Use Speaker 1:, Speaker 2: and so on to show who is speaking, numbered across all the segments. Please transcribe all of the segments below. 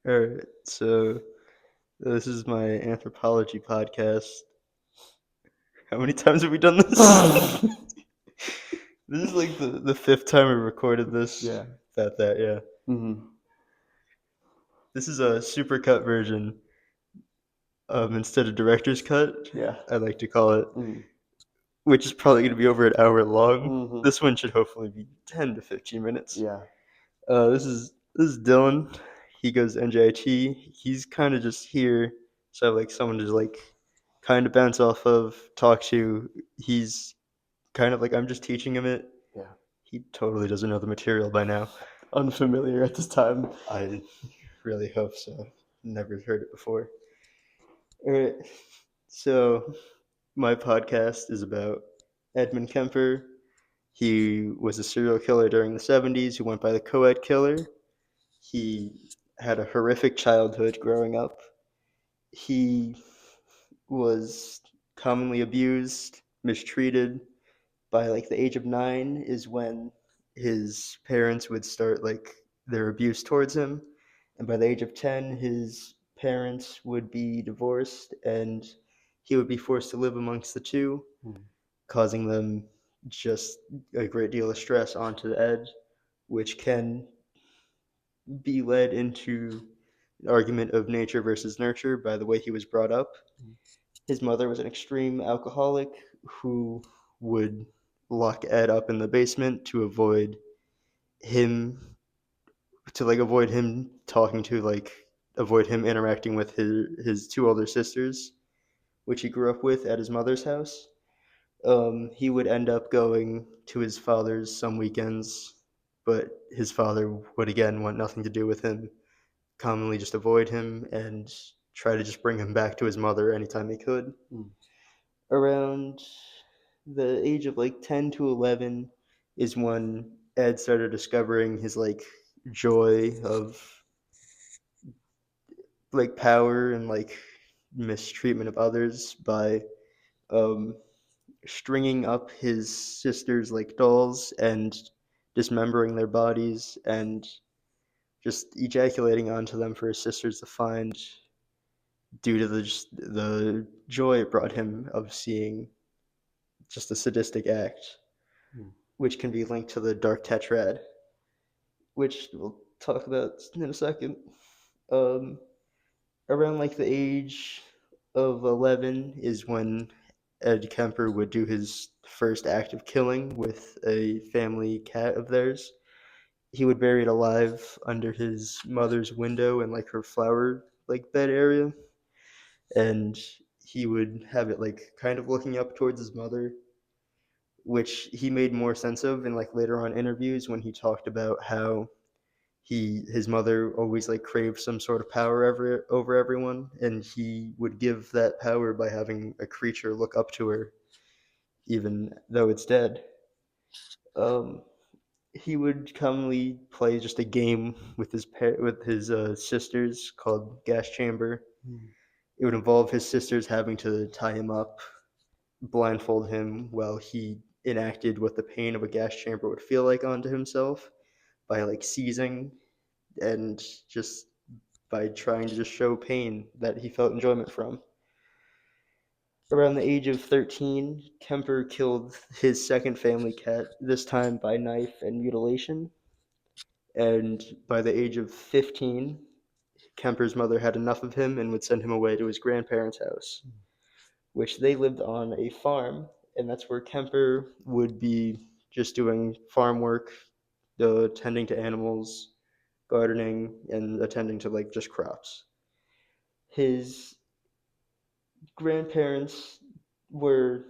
Speaker 1: Alright, so this is my anthropology podcast. How many times have we done this? This is like the fifth time we recorded this.
Speaker 2: Yeah.
Speaker 1: About that, yeah.
Speaker 2: Mm-hmm.
Speaker 1: This is a supercut version. Instead of director's cut,
Speaker 2: Yeah.
Speaker 1: I like to call it,
Speaker 2: Mm-hmm.
Speaker 1: which is probably going to be over an hour long.
Speaker 2: Mm-hmm.
Speaker 1: This one should hopefully be 10 to 15 minutes.
Speaker 2: Yeah.
Speaker 1: This is Dylan. He goes to NJIT. He's kind of just here, so I have like someone to like kind of bounce off of, talk to. He's kind of like I'm just teaching him it.
Speaker 2: Yeah.
Speaker 1: He totally doesn't know the material by now.
Speaker 2: Unfamiliar at this time.
Speaker 1: I really hope so. Never heard it before. All right. So my podcast is about Edmund Kemper. He was a serial killer during the 70s who went by the co-ed killer. He had a horrific childhood growing up. He was commonly abused, mistreated. By like the age of 9 is when his parents would start like their abuse towards him, and by the age of 10 his parents would be divorced and he would be forced to live amongst the two, causing them just a great deal of stress onto Ed, which can be led into an argument of nature versus nurture by the way he was brought up. His mother was an extreme alcoholic who would lock Ed up in the basement to him avoid him talking to avoid him interacting with his two older sisters, which he grew up with at his mother's house. He would end up going to his father's some weekends, but his father would again want nothing to do with him, commonly just avoid him and try to just bring him back to his mother anytime he could. Around the age of like 10 to 11 is when Ed started discovering his like joy of like power and like mistreatment of others by um, stringing up his sisters like dolls and dismembering their bodies and just ejaculating onto them for his sisters to find due to the joy it brought him of seeing just a sadistic act, which can be linked to the dark tetrad, which we'll talk about in a second. Um, Around like the age of 11 is when Ed Kemper would do his first act of killing with a family cat of theirs. He would bury it alive under his mother's window in like her flower like bed area, and he would have it like kind of looking up towards his mother, which he made more sense of in like later on interviews when he talked about how his mother always like craved some sort of power over everyone, and he would give that power by having a creature look up to her even though it's dead. Um, he would commonly play just a game with his sisters called Gas Chamber. It would involve his sisters having to tie him up, blindfold him while he enacted what the pain of a gas chamber would feel like onto himself by like seizing and just by trying to just show pain that he felt enjoyment from. Around the age of 13, Kemper killed his second family cat, this time by knife and mutilation. And by the age of 15, Kemper's mother had enough of him and would send him away to his grandparents' house, which they lived on a farm. And that's where Kemper would be just doing farm work, tending to animals, gardening, and attending to like just crops. His grandparents were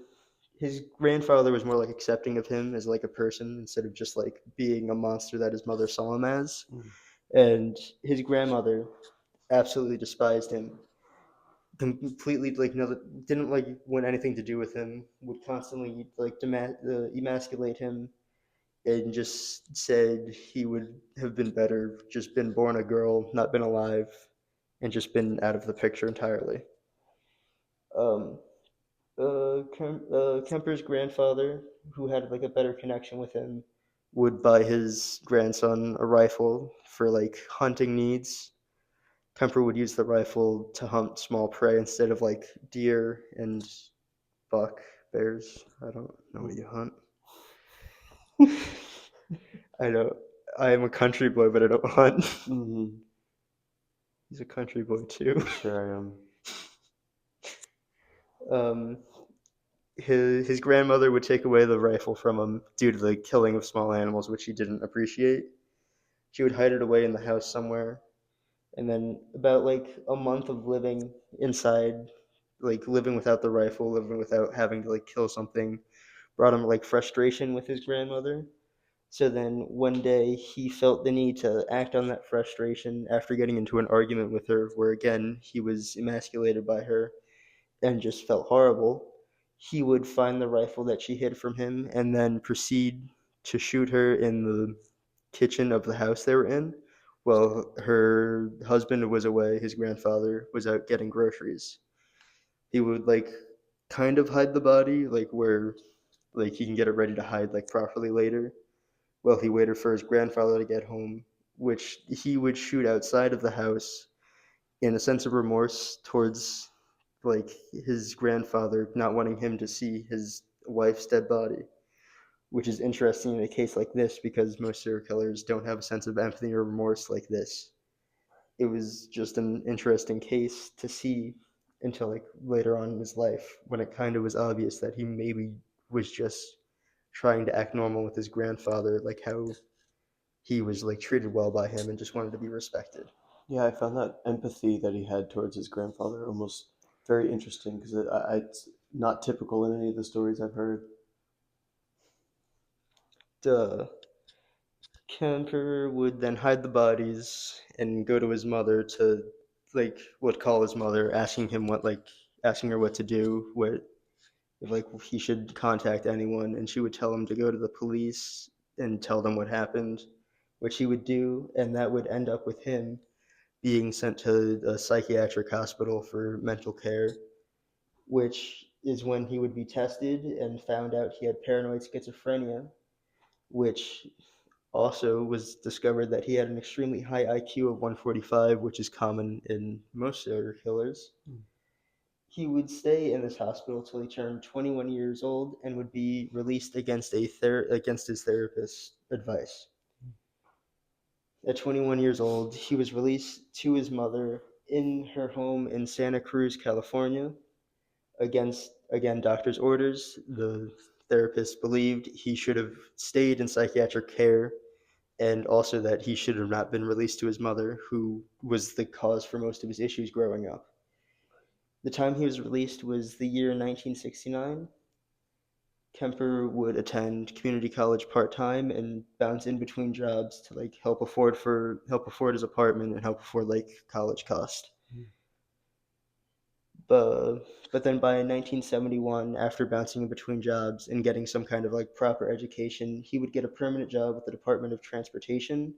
Speaker 1: his grandfather was more like accepting of him as like a person instead of just like being a monster that his mother saw him as. And his grandmother absolutely despised him, completely like no, didn't like want anything to do with him, would constantly like emasculate him, and just said he would have been better just been born a girl, not been alive, and just been out of the picture entirely. um Kemper's grandfather, who had like a better connection with him, would buy his grandson a rifle for like hunting needs, Kemper would use the rifle to hunt small prey instead of like deer and buck, bears. I don't know what you hunt. I know I am a country boy, but I don't hunt.
Speaker 2: Mm-hmm.
Speaker 1: He's a country boy too.
Speaker 2: Sure I am.
Speaker 1: Um, his grandmother would take away the rifle from him due to the killing of small animals, which he didn't appreciate. She would hide it away in the house somewhere. And then about like a month of living inside, like living without the rifle, living without having to like kill something, brought him like frustration with his grandmother. So then one day he felt the need to act on that frustration after getting into an argument with her, where again he was emasculated by her and just felt horrible. He would find the rifle that she hid from him and then proceed to shoot her in the kitchen of the house they were in while her husband was away. His grandfather was out getting groceries. He would like kind of hide the body, like where like he can get it ready to hide like properly later. While he waited for his grandfather to get home, which he would shoot outside of the house in a sense of remorse towards like his grandfather not wanting him to see his wife's dead body, which is interesting in a case like this because most serial killers don't have a sense of empathy or remorse like this. It was just an interesting case to see until like later on in his life when it kind of was obvious that he maybe was just trying to act normal with his grandfather, like how he was like treated well by him and just wanted to be respected.
Speaker 2: Yeah, I found that empathy that he had towards his grandfather almost very interesting because it's not typical in any of the stories I've heard.
Speaker 1: The Kemper would then hide the bodies and go to his mother to like would call his mother, asking him what like asking her what to do, what if like he should contact anyone, and she would tell him to go to the police and tell them what happened, which he would do, and that would end up with him being sent to a psychiatric hospital for mental care, which is when he would be tested and found out he had paranoid schizophrenia, which also was discovered that he had an extremely high IQ of 145, which is common in most serial killers. He would stay in this hospital till he turned 21 years old and would be released against against his therapist's advice. At 21 years old, he was released to his mother in her home in Santa Cruz, California, against again doctor's orders. The therapist believed he should have stayed in psychiatric care and also that he should have not been released to his mother, who was the cause for most of his issues growing up. The time he was released was the year 1969. Kemper would attend community college part-time and bounce in between jobs to like help afford his apartment and help afford like college cost. But then by 1971, after bouncing in between jobs and getting some kind of like proper education, he would get a permanent job with the Department of Transportation.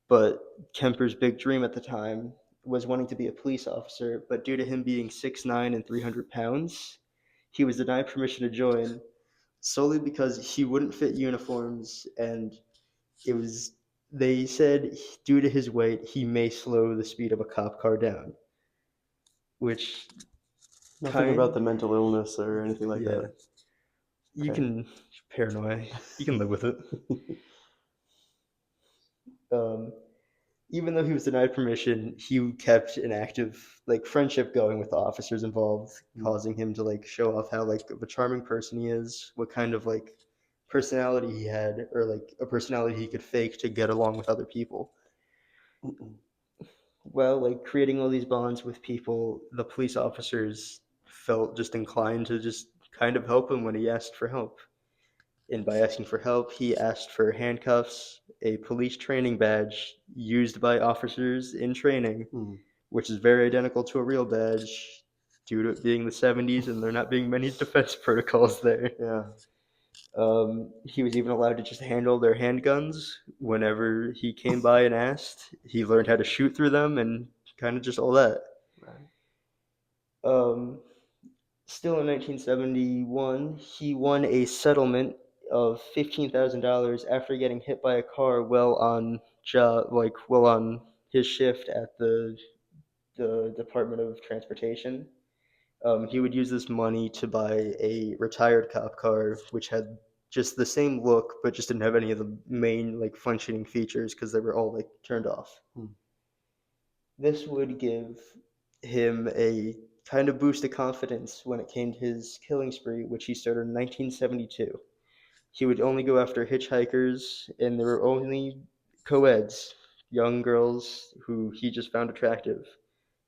Speaker 1: But Kemper's big dream at the time was wanting to be a police officer, but due to him being 6'9" and 300 pounds, he was denied permission to join solely because he wouldn't fit uniforms, and it was they said due to his weight he may slow the speed of a cop car down, which
Speaker 2: Nothing about
Speaker 1: kind
Speaker 2: the mental illness or anything like
Speaker 1: yeah,
Speaker 2: that.
Speaker 1: you
Speaker 2: Okay.
Speaker 1: can paranoia, you can live with it. Um, Even though he was denied permission, he kept an active like friendship going with the officers involved, causing him to like show off how like of a charming person he is, what kind of like personality he had, or like a personality he could fake to get along with other people. Well, like creating all these bonds with people, the police officers felt just inclined to just kind of help him when he asked for help. And by asking for help, he asked for handcuffs, a police training badge used by officers in training, which is very identical to a real badge due to it being the 70s and there not being many defense protocols there.
Speaker 2: Yeah.
Speaker 1: He was even allowed to just handle their handguns whenever he came by and asked. He learned how to shoot through them and kind of just all that.
Speaker 2: Right.
Speaker 1: Um, Still in 1971, he won a settlement of $15,000 after getting hit by a car well on his shift at the the Department of Transportation. He would use this money to buy a retired cop car, which had just the same look, but just didn't have any of the main like functioning features because they were all like turned off.
Speaker 2: Hmm.
Speaker 1: This would give him a kind of boost of confidence when it came to his killing spree, which he started in 1972. He would only go after hitchhikers, and there were only co-eds, young girls who he just found attractive,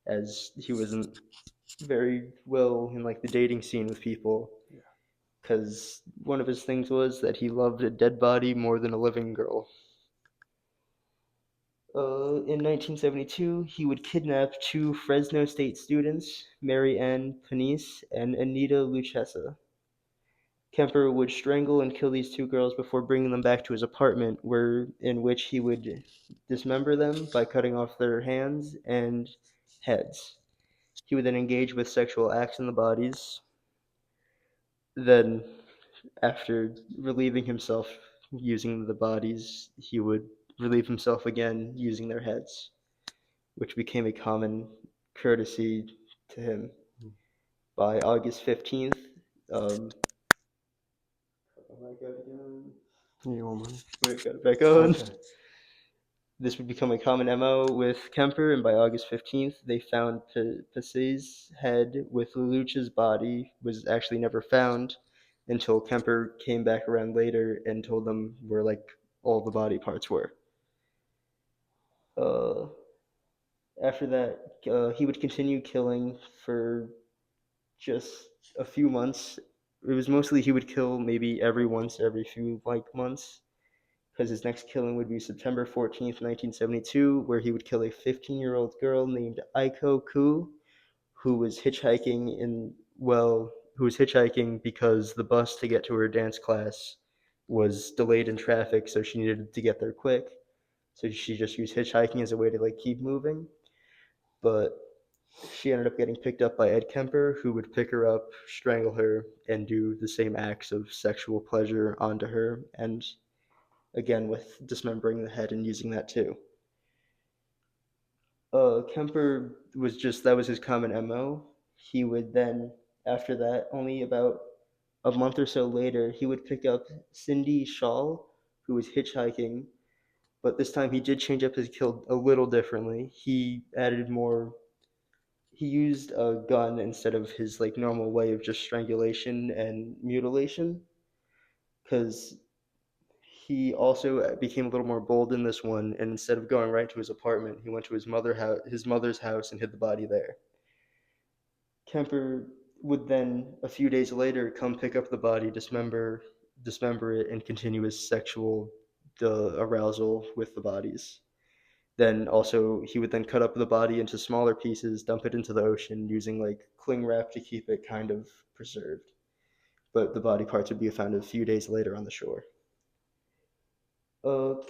Speaker 1: as he wasn't very well in like the dating scene with people.
Speaker 2: Yeah.
Speaker 1: Because one of his things was that he loved a dead body more than a living girl. In 1972, he would kidnap two Fresno State students, Mary Ann Panisse and Anita Luchessa. Kemper would strangle and kill these two girls before bringing them back to his apartment, in which he would dismember them by cutting off their hands and heads. He would then engage with sexual acts in the bodies. Then, after relieving himself using the bodies, he would relieve himself again using their heads, which became a common courtesy to him. By August 15th, oh my god, again.
Speaker 2: You want money?
Speaker 1: Wait, got it back on.
Speaker 2: Okay.
Speaker 1: This would become a common MO with Kemper, and by August 15th, they found Pace's head with Lelouch's body was actually never found until Kemper came back around later and told them where like all the body parts were. Uh, After that, he would continue killing for just a few months. It was mostly he would kill maybe every few like months, because his next killing would be September 14th, 1972, where he would kill a 15-year-old girl named Aiko Ku, who was hitchhiking who was hitchhiking because the bus to get to her dance class was delayed in traffic, so she needed to get there quick. So she just used hitchhiking as a way to like keep moving. But she ended up getting picked up by Ed Kemper, who would pick her up, strangle her, and do the same acts of sexual pleasure onto her, and again with dismembering the head and using that too. Kemper was just that was his common MO. He would then, after that, only about a month or so later, he would pick up Cindy Shaw, who was hitchhiking, but this time he did change up his kill a little differently. He added more. He used a gun instead of his like normal way of just strangulation and mutilation, because he also became a little more bold in this one, and instead of going right to his apartment, he went to his mother's house, and hid the body there. Kemper would then, a few days later, come pick up the body, dismember it, and continue his sexual arousal with the bodies. Then also, he would then cut up the body into smaller pieces, dump it into the ocean using like cling wrap to keep it kind of preserved. But the body parts would be found a few days later on the shore.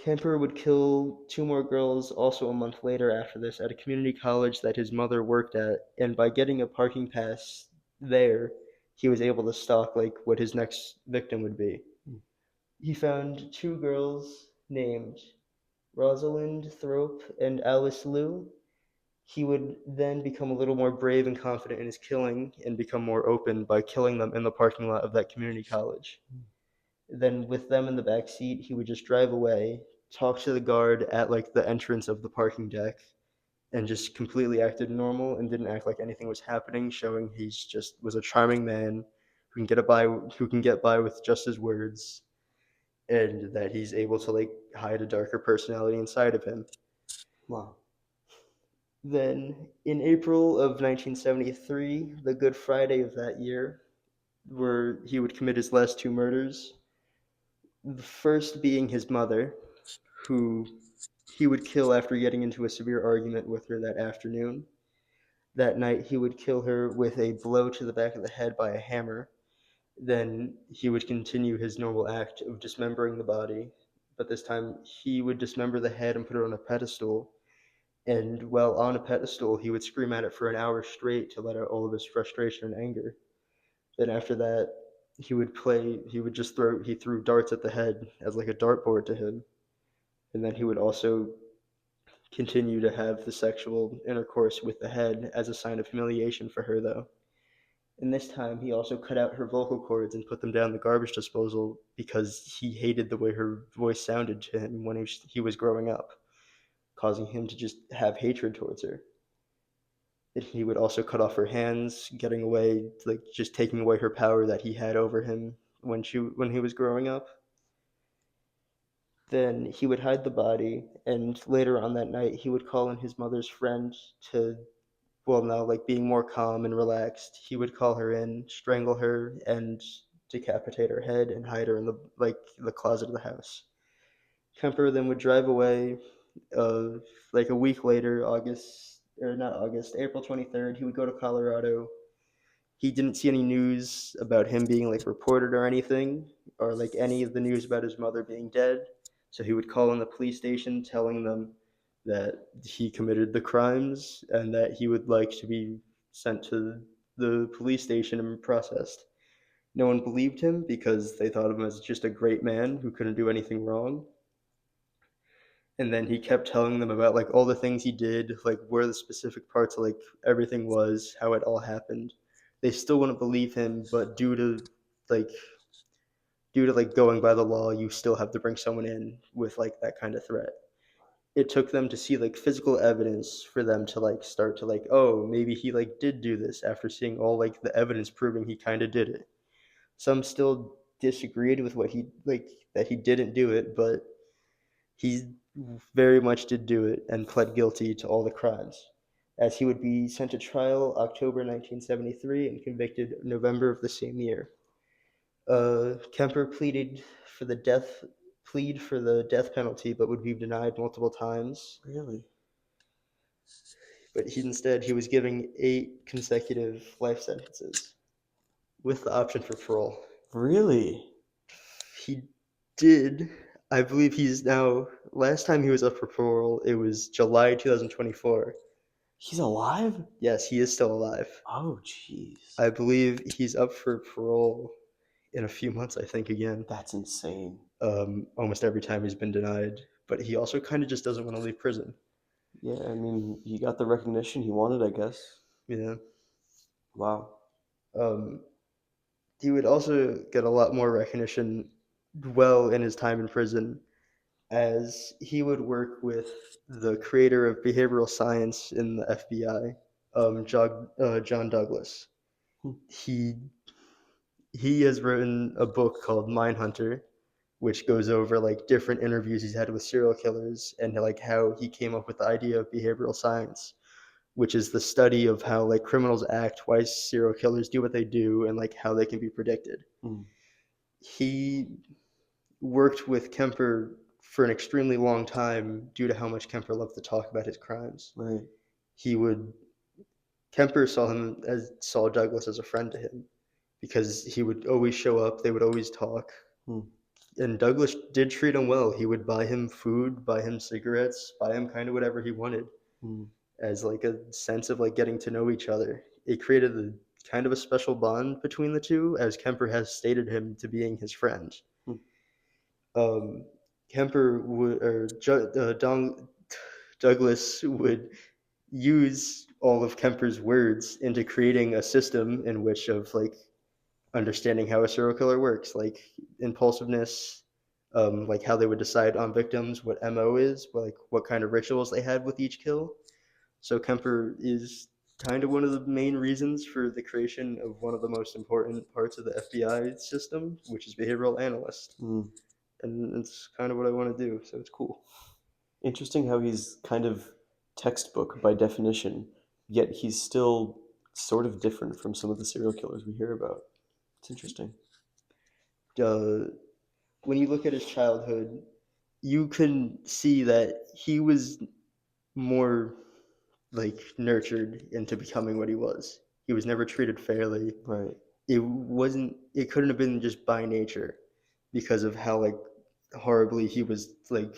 Speaker 1: Kemper would kill two more girls also a month later after this at a community college that his mother worked at, and by getting a parking pass there, he was able to stalk like what his next victim would be. He found two girls named Rosalind Thrope and Alice Liu. He would then become a little more brave and confident in his killing and become more open by killing them in the parking lot of that community college. Then with them in the back seat, he would just drive away, talk to the guard at like the entrance of the parking deck, and just completely acted normal and didn't act like anything was happening, showing he's just was a charming man who can get by with just his words, and that he's able to like hide a darker personality inside of him.
Speaker 2: Wow.
Speaker 1: Then in April of 1973, the Good Friday of that year, where he would commit his last two murders. The first being his mother, who he would kill after getting into a severe argument with her that afternoon. That night, he would kill her with a blow to the back of the head by a hammer. Then he would continue his normal act of dismembering the body, but this time he would dismember the head and put it on a pedestal. And while on a pedestal, he would scream at it for an hour straight to let out all of his frustration and anger. Then after that, he threw darts at the head as like a dartboard to him. And then he would also continue to have the sexual intercourse with the head as a sign of humiliation for her, though. And this time, he also cut out her vocal cords and put them down the garbage disposal because he hated the way her voice sounded to him when he was growing up, causing him to just have hatred towards her. And he would also cut off her hands, getting away, like just taking away her power that he had over him when he was growing up. Then he would hide the body, and later on that night, he would call in his mother's friend to, well, now like being more calm and relaxed, he would call her in, strangle her, and decapitate her head and hide her in the closet of the house. Kemper then would drive away. Like a week later, April 23rd, he would go to Colorado. He didn't see any news about him being like reported or anything, or like any of the news about his mother being dead. So he would call in the police station telling them that he committed the crimes and that he would like to be sent to the police station and processed. No one believed him because they thought of him as just a great man who couldn't do anything wrong. And then he kept telling them about like all the things he did, like where the specific parts of like everything was, how it all happened. They still wouldn't believe him, but like due to going by the law, you still have to bring someone in with like that kind of threat. It took them to see like physical evidence for them to like start to like, oh, maybe he like did do this after seeing all like the evidence proving he kind of did it. Some still disagreed with what he like that he didn't do it, but he very much did do it and pled guilty to all the crimes, as he would be sent to trial October 1973 and convicted November of the same year. Kemper plead for the death penalty, but would be denied multiple times.
Speaker 2: Really?
Speaker 1: But he was giving 8 consecutive life sentences with the option for parole.
Speaker 2: Really?
Speaker 1: He did. I believe he's now. Last time he was up for parole, it was July 2024.
Speaker 2: He's alive?
Speaker 1: Yes, he is still alive.
Speaker 2: Oh, jeez.
Speaker 1: I believe he's up for parole in a few months, I think, again.
Speaker 2: That's insane.
Speaker 1: Almost every time he's been denied. But he also kind of just doesn't want to leave prison.
Speaker 2: Yeah, I mean, he got the recognition he wanted, I guess.
Speaker 1: Yeah.
Speaker 2: Wow.
Speaker 1: Um, he would also get a lot more recognition well in his time in prison, as he would work with the creator of behavioral science in the FBI, John Douglas.
Speaker 2: Hmm.
Speaker 1: He has written a book called Mindhunter, which goes over like different interviews he's had with serial killers and like how he came up with the idea of behavioral science, which is the study of how like criminals act, why serial killers do what they do, and like how they can be predicted.
Speaker 2: Mm.
Speaker 1: He worked with Kemper for an extremely long time due to how much Kemper loved to talk about his crimes.
Speaker 2: Right.
Speaker 1: He would Kemper saw Douglas as a friend to him because he would always show up, they would always talk.
Speaker 2: Hmm.
Speaker 1: And Douglas did treat him well. He would buy him food, buy him cigarettes, buy him kind of whatever he wanted,
Speaker 2: Hmm.
Speaker 1: as like a sense of like getting to know each other. It created a kind of a special bond between the two, as Kemper has stated him to being his friend.
Speaker 2: Hmm.
Speaker 1: Um, Kemper would or Douglas would use all of Kemper's words into creating a system in which of like understanding how a serial killer works, like impulsiveness, like how they would decide on victims, what MO is, like what kind of rituals they had with each kill. So Kemper is kind of one of the main reasons for the creation of one of the most important parts of the FBI system, which is behavioral analyst.
Speaker 2: Hmm.
Speaker 1: And it's kind of what I want to do, so it's cool.
Speaker 2: Interesting how he's kind of textbook by definition, yet he's still sort of different from some of the serial killers we hear about. It's interesting.
Speaker 1: When you look at his childhood, you can see that he was more like nurtured into becoming what he was. He was never treated fairly.
Speaker 2: Right.
Speaker 1: It couldn't have been just by nature because of how like horribly he was like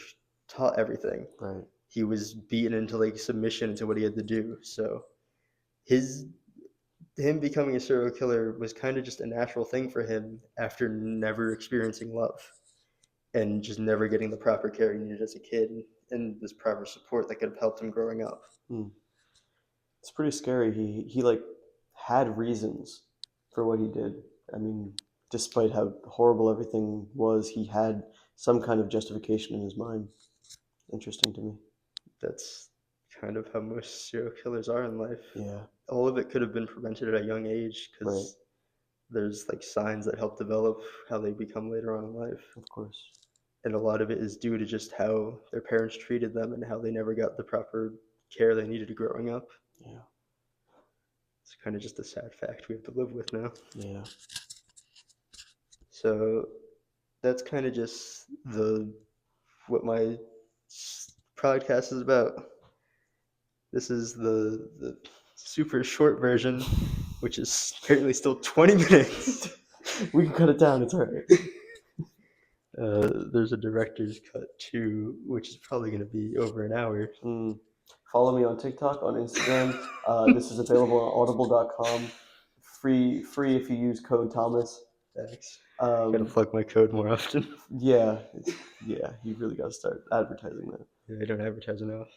Speaker 1: taught everything.
Speaker 2: Right.
Speaker 1: He was beaten into like submission to what he had to do. So his him becoming a serial killer was kind of just a natural thing for him after never experiencing love and just never getting the proper care he needed as a kid and this proper support that could have helped him growing up.
Speaker 2: It's pretty scary. He like had reasons for what he did. I mean, despite how horrible everything was, he had some kind of justification in his mind. Interesting to me.
Speaker 1: That's kind of how most serial killers are in life.
Speaker 2: Yeah.
Speaker 1: All of it could have been prevented at a young age because there's like signs that help develop how they become later on in life.
Speaker 2: Of course.
Speaker 1: And a lot of it is due to just how their parents treated them and how they never got the proper care they needed growing up.
Speaker 2: Yeah.
Speaker 1: It's kind of just a sad fact we have to live with now.
Speaker 2: Yeah.
Speaker 1: So that's kind of just what my podcast is about. This is the super short version, which is apparently still 20 minutes.
Speaker 2: We can cut it down. It's all right.
Speaker 1: There's a director's cut too, which is probably going to be over an hour.
Speaker 2: Follow me on TikTok, on Instagram. This is available on audible.com. Free if you use code Thomas.
Speaker 1: Thanks. Gotta plug my code more often.
Speaker 2: Yeah, you really gotta start advertising that.
Speaker 1: Yeah, I don't advertise enough.